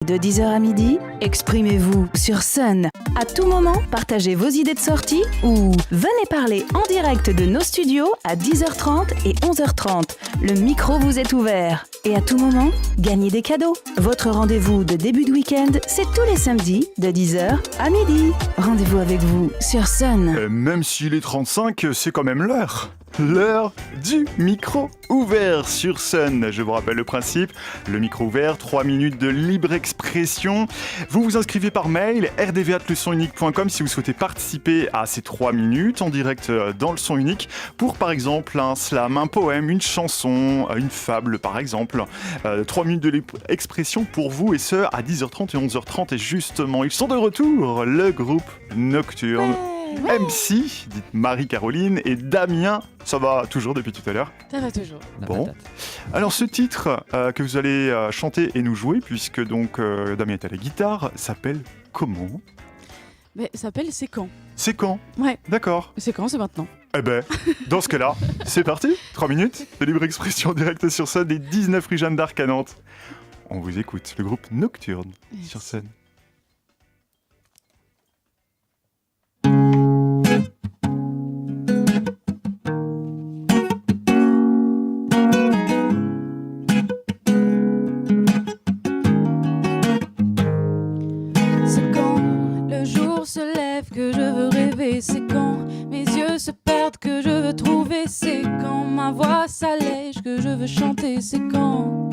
De 10h à midi, exprimez-vous sur Sun. À tout moment, partagez vos idées de sortie ou venez parler en direct de nos studios à 10h30 et 11h30. Le micro vous est ouvert. Et à tout moment, gagnez des cadeaux. Votre rendez-vous de début de week-end, c'est tous les samedis de 10h à midi. Rendez-vous avec vous sur Sun. Même s'il est 35, c'est quand même l'heure. L'heure du micro ouvert sur Sun. Je vous rappelle le principe, le micro ouvert, 3 minutes de libre expression. Vous vous inscrivez par mail, rdv@lesonunique.com si vous souhaitez participer à ces 3 minutes en direct dans le son unique pour par exemple un slam, un poème, une chanson, une fable par exemple. 3 minutes de libre expression pour vous et ce à 10h30 et 11h30 et justement ils sont de retour, le groupe Nocturne. MC, dites Marie-Caroline et Damien, ça va toujours depuis tout à l'heure? Ça va toujours. Bon. Alors ce titre que vous allez chanter et nous jouer, puisque donc Damien est à la guitare, s'appelle comment? Mais ça s'appelle C'est quand? C'est quand? Ouais. D'accord. C'est quand? C'est maintenant. Eh ben, dans ce cas-là, c'est parti. 3 minutes de libre expression directe sur scène des 19 rue Jeanne d'Arc à Nantes. On vous écoute, le groupe Nocturne sur scène. Que je veux rêver, c'est quand mes yeux se perdent que je veux trouver, c'est quand ma voix s'allège que je veux chanter, c'est quand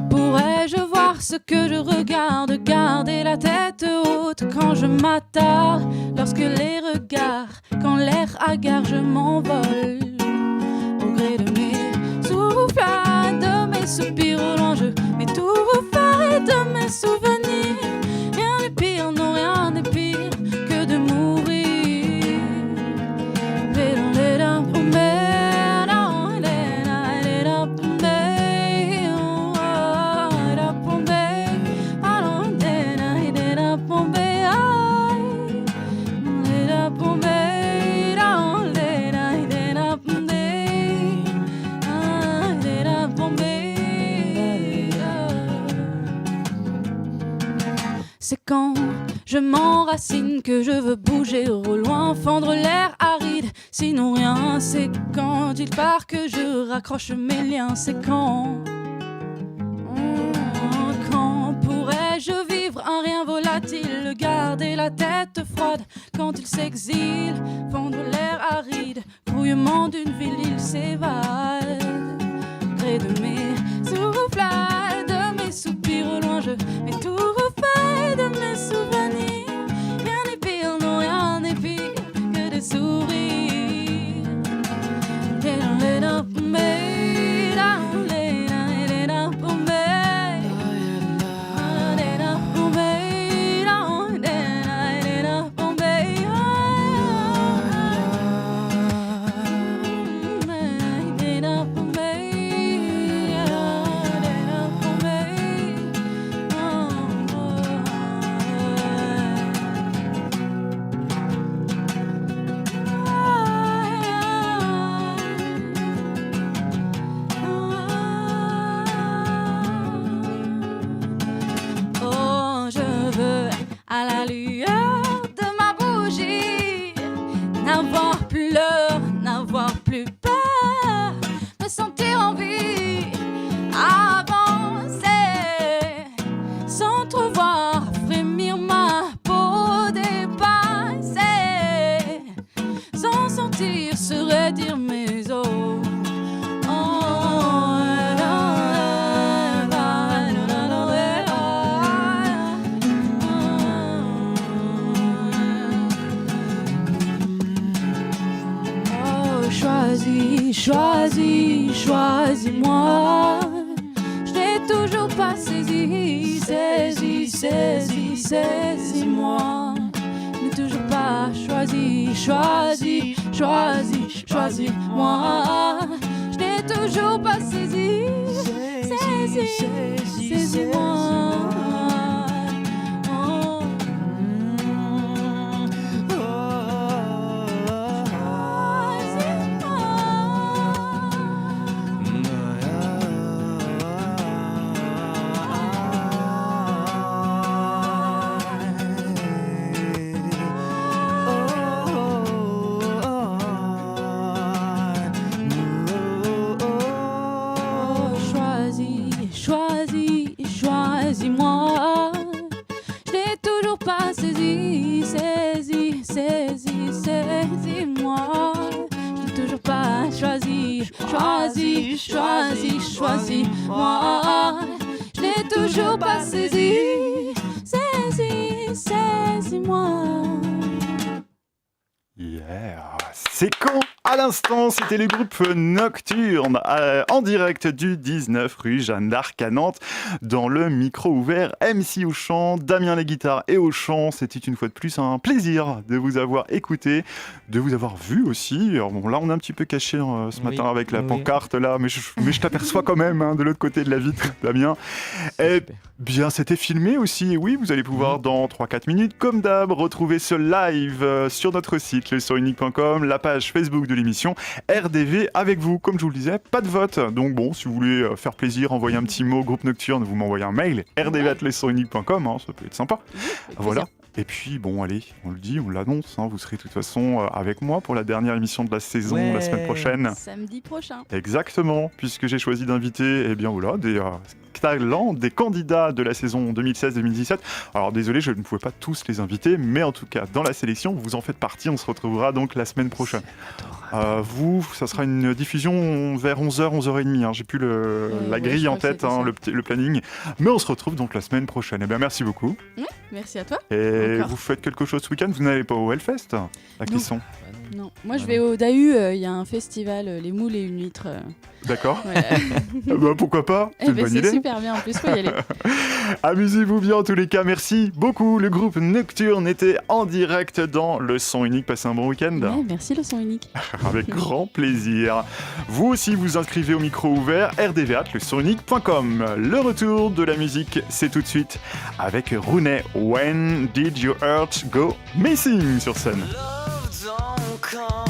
pourrais-je voir ce que je regarde, garder la tête haute quand je m'attarde, lorsque les regards, quand l'air hagard, je m'envole au gré de mes souffles, de mes soupirs au loin, je m'étouffe de mes souvenirs. Pire, non, rien n'est pire que de mourir. C'est quand je m'enracine que je veux bouger au loin, fendre l'air aride, sinon rien. C'est quand il part que je raccroche mes liens. C'est quand pourrais-je vivre un rien volatile, garder la tête froide quand il s'exile, fendre l'air aride, grouillement d'une ville, il s'évade. Gré de mes souffles, de mes soupirs au loin, je m'étouffe de mes souvenirs. Rien n'est pire, non, rien n'est pire que des sourires. À la lueur de ma bougie, n'avoir plus l'heure, n'avoir plus peur, me sentir en vie, avancer, sans trop voir frémir ma peau dépassée, sans sentir se raidir mes os. Choisis-moi. Je n'ai toujours pas saisi. Saisis-moi. Je n'ai toujours pas choisis-moi. Je n'ai toujours pas saisi. Saisis-moi. choisis-moi. Je l'ai toujours pas saisi, saisis-moi. Je l'ai toujours pas choisis-moi. Je l'ai toujours pas saisi, saisis-moi. Yeah, c'est quand à l'instant, c'était le groupe Nocturne en direct du 19 rue Jeanne d'Arc à Nantes dans le micro ouvert. MC au chant, Damien les guitares et au chant. C'était une fois de plus un plaisir de vous avoir écouté, de vous avoir vu aussi. Alors bon, là on est un petit peu caché ce matin avec la pancarte là, mais je t'aperçois quand même de l'autre côté de la vitre, Damien. Et bien, c'était filmé aussi. Et oui, vous allez pouvoir dans 3-4 minutes, comme d'hab, retrouver ce live sur notre site lesonunique.com, la page Facebook de l'émission RDV avec vous. Comme je vous le disais, pas de vote. Donc bon, si vous voulez faire plaisir, envoyer un petit mot groupe Nocturne, vous m'envoyez un mail rdv@lesonunique.com, ça peut être sympa. Voilà. Et puis bon, allez, on le dit, on l'annonce, vous serez de toute façon avec moi pour la dernière émission de la saison la semaine prochaine. Samedi prochain. Exactement, puisque j'ai choisi d'inviter des talents, des candidats de la saison 2016-2017. Alors désolé, je ne pouvais pas tous les inviter, mais en tout cas, dans la sélection, vous en faites partie. On se retrouvera donc la semaine prochaine. Ça sera une diffusion vers 11h, 11h30. J'ai plus la grille en tête, le planning. Mais on se retrouve donc la semaine prochaine. Eh bien, merci beaucoup. Oui, merci à toi. Et vous faites quelque chose ce week-end? Vous n'allez pas au Hellfest à Clisson? Non, moi je vais au DAU, il y a un festival, les moules et une huître. D'accord. Ouais. Pourquoi pas? C'est une bonne idée. C'est super bien, en plus, faut y aller. Amusez-vous bien en tous les cas, merci beaucoup. Le groupe Nocturne était en direct dans le son unique. Passez un bon week-end. Ouais, merci le son unique. Avec grand plaisir. Vous aussi vous inscrivez au micro ouvert rdv@lesonunique.com. Le retour de la musique, c'est tout de suite avec Rooney. When did your heart go missing sur scène? Love don't come